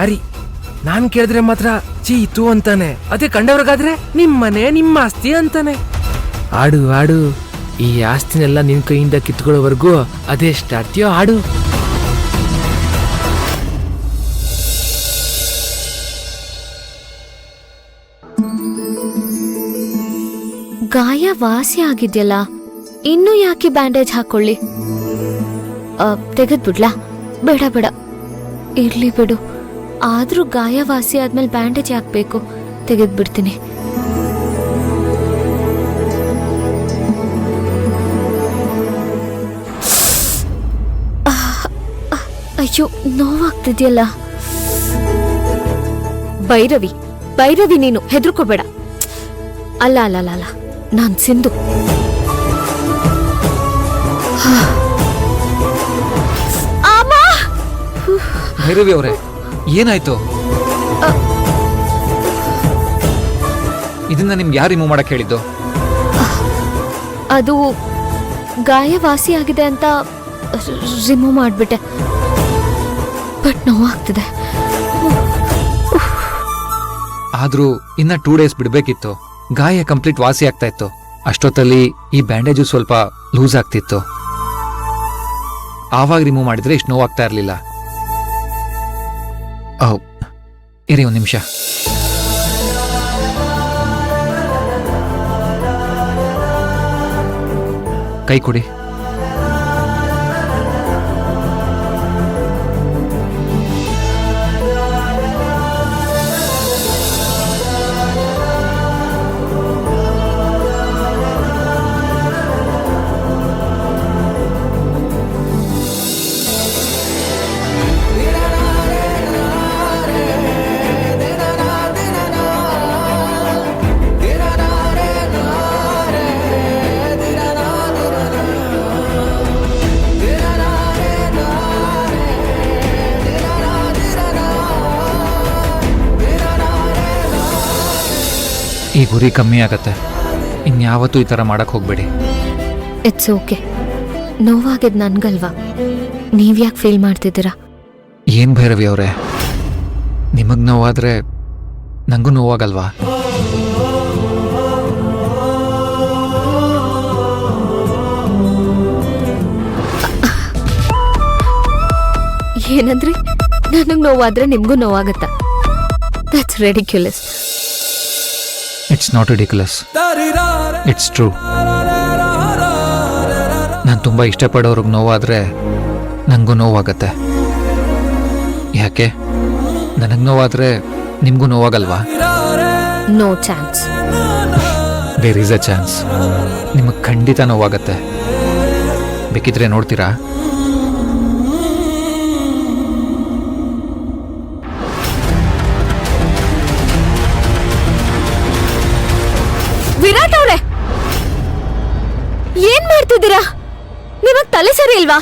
ಅರಿ ನಾನ್ ಕೇಳಿದ್ರೆ ಮಾತ್ರ ಚೀತು ಅಂತಾನೆ, ಅದೇ ಕಂಡವ್ರಿಗಾದ್ರೆ ನಿಮ್ಮನೆ ನಿಮ್ಮ ಆಸ್ತಿ ಅಂತಾನೆ. ಆಡು ಆಡು, ಈ ಆಸ್ತಿನೆಲ್ಲ ನಿನ್ ಕೈಯಿಂದ ಕಿತ್ಕೊಳ್ಳೋವರೆಗೂ ಅದೆಷ್ಟು ಆಡ್ತೀಯೋ ಆಡು. ಗಾಯ ವಾಸಿ ಆಗಿದ್ಯಲ್ಲ, ಇನ್ನೂ ಯಾಕೆ ಬ್ಯಾಂಡೇಜ್ ಹಾಕೊಳ್ಳಿ? ತೆಗೆದ್ಬಿಡ್ಲಾ? ಬೇಡ ಬೇಡ, ಇರ್ಲಿ ಬಿಡು. ಆದ್ರೂ ಗಾಯ ವಾಸಿ ಆದ್ಮೇಲೆ ಬ್ಯಾಂಡೇಜ್ ಹಾಕ್ಬೇಕು. ತೆಗೆದ್ಬಿಡ್ತೀನಿ. ಅಯ್ಯೋ, ನೋವಾಗ್ತಿದ್ಯಲ್ಲ. ಭೈರವಿ ಭೈರವಿ, ನೀನು ಹೆದರ್ಕೋಬೇಡ. ಅಲ್ಲ ಅಲ್ಲ ಅಲ್ಲ ಅಲ್ಲ, ನಾನ್ ಸಿಂಧು. ಭೈರವಿ ಅವರೇ, ಏನಾಯ್ತು? ಇದನ್ನ ನಿಮ್ಗೆ ಯಾರು ರಿಮೂವ್ ಮಾಡಕ್ ಹೇಳಿದ್ದು? ಅದು ಗಾಯ ವಾಸಿ ಆಗಿದೆ ಅಂತ ರಿಮೂವ್ ಮಾಡ್ಬಿಟ್ಟೆ, ಬಟ್ ನೋವಾಗ್ತಿದೆ. ಆದ್ರೂ ಇನ್ನ 2 ಡೇಸ್ ಬಿಡ್ಬೇಕಿತ್ತು. ಗಾಯ ಕಂಪ್ಲೀಟ್ ವಾಸಿ ಆಗ್ತಾ ಇತ್ತು. ಅಷ್ಟೊತ್ತಲ್ಲಿ ಈ ಬ್ಯಾಂಡೇಜು ಸ್ವಲ್ಪ ಲೂಸ್ ಆಗ್ತಿತ್ತು. ಆವಾಗ ರಿಮೂವ್ ಮಾಡಿದ್ರೆ ಇಷ್ಟು ನೋವಾಗ್ತಾ ಇರ್ಲಿಲ್ಲ. ಇರಿ ಒಂದು ನಿಮಿಷ. ಕೈ ಕೊಡಿ. ಈ ಗುರಿ ಕಮ್ಮಿ ಆಗತ್ತೆ. ಇನ್ಯಾವತ್ತೂ ಈ ಥರ ಮಾಡಕ್ ಹೋಗ್ಬೇಡಿ. It's okay. ನೋವಾಗಿದ್ ನನ್ಗಲ್ವಾ, ನೀವ್ಯಾಕೆ ಫೀಲ್ ಮಾಡ್ತಿದ್ದೀರಾ? ಏನ್ ಭೈರವಿ ಅವರೇ, ನಿಮಗ್ ನೋವಾದ್ರೆ ನಂಗೂ ನೋವಾಗಲ್ವಾ? ಏನಂದ್ರಿ? ನನಗ್ ನೋವಾದ್ರೆ ನಿಮ್ಗೂ ನೋವಾಗತ್ತಾ? That's ridiculous. It's not ridiculous, it's true. ನಾನು ತುಂಬ ಇಷ್ಟಪಡೋರ್ಗೆ ನೋವಾದರೆ ನನಗೂ ನೋವಾಗತ್ತೆ. ಯಾಕೆ? ನನಗೆ ನೋವಾದರೆ ನಿಮಗೂ ನೋವಾಗಲ್ವಾ? No chance. There is a chance. ನಿಮಗೆ ಖಂಡಿತ ನೋವಾಗತ್ತೆ. ಬೇಕಿದ್ರೆ ನೋಡ್ತೀರಾ? ವಿರಾಟ್ ಅವ್ರೆ, ಏನ್ ಮಾಡ್ತಿದ್ದೀರಾ? ನಿಮಗ್ ತಲೆ ಸರಿ ಇಲ್ವಾ?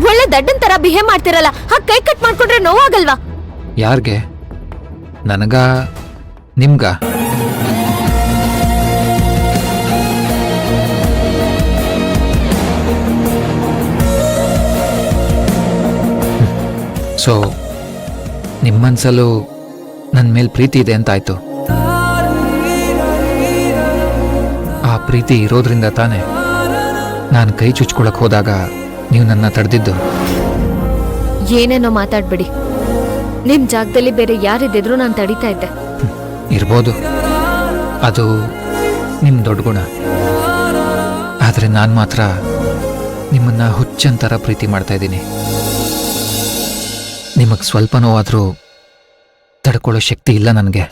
ಒಳ್ಳೆ ದಡ್ಡನ್ ತರ ಬಿಹೇವ್ ಮಾಡ್ತಿರಲ್ಲ, ಹಾಗೆ ಕೈ ಕಟ್ ಮಾಡ್ಕೊಂಡ್ರೆ ನೋವಾಗಲ್ವಾ? ಯಾರ್ಗೆ? ನನಗ? ನಿಮ್ಗ? ಸೊ ನಿಮ್ಮನ್ಸಲ್ಲೂ ನನ್ನ ಮೇಲೆ ಪ್ರೀತಿ ಇದೆ ಅಂತಾಯ್ತು. ಆ ಪ್ರೀತಿ ಇರೋದ್ರಿಂದ ತಾನೆ ನಾನು ಕೈ ಚುಚ್ಕೊಳಕ್ ಹೋದಾಗ ನೀವು ನನ್ನ ತಡೆದಿದ್ದು. ಏನೇನೋ ಮಾತಾಡ್ಬೇಡಿ. ನಿಮ್ ಜಾಗದಲ್ಲಿ ಬೇರೆ ಯಾರಿದ್ದಿದ್ರು ನಾನು ತಡೀತಾ ಇದ್ದೆ. ಇರ್ಬೋದು, ಅದು ನಿಮ್ ದೊಡ್ಡ ಗುಣ. ಆದ್ರೆ ನಾನು ಮಾತ್ರ ನಿಮ್ಮನ್ನ ಹುಚ್ಚಂತರ ಪ್ರೀತಿ ಮಾಡ್ತಾ ಇದ್ದೀನಿ. ನಿಮಗ್ ಸ್ವಲ್ಪ ನೋವಾದ್ರೂ ತಡ್ಕೊಳ್ಳೋ ಶಕ್ತಿ ಇಲ್ಲ ನನಗೆ.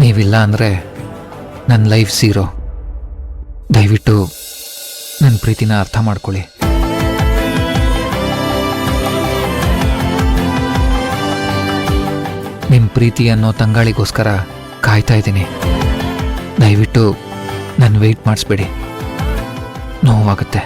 ನೀವಿಲ್ಲ ಅಂದರೆ ನನ್ನ ಲೈಫ್ ಝೀರೋ. ದಯವಿಟ್ಟು ನನ್ನ ಪ್ರೀತಿನ ಅರ್ಥ ಮಾಡ್ಕೊಳ್ಳಿ. ನಿಮ್ಮ ಪ್ರೀತಿ ಅನ್ನೋ ತಂಗಾಳಿಗೋಸ್ಕರ ಕಾಯ್ತಾ ಇದ್ದೀನಿ. ದಯವಿಟ್ಟು ನನ್ನ ವೆಯ್ಟ್ ಮಾಡಿಸ್ಬೇಡಿ, ನೋವಾಗುತ್ತೆ.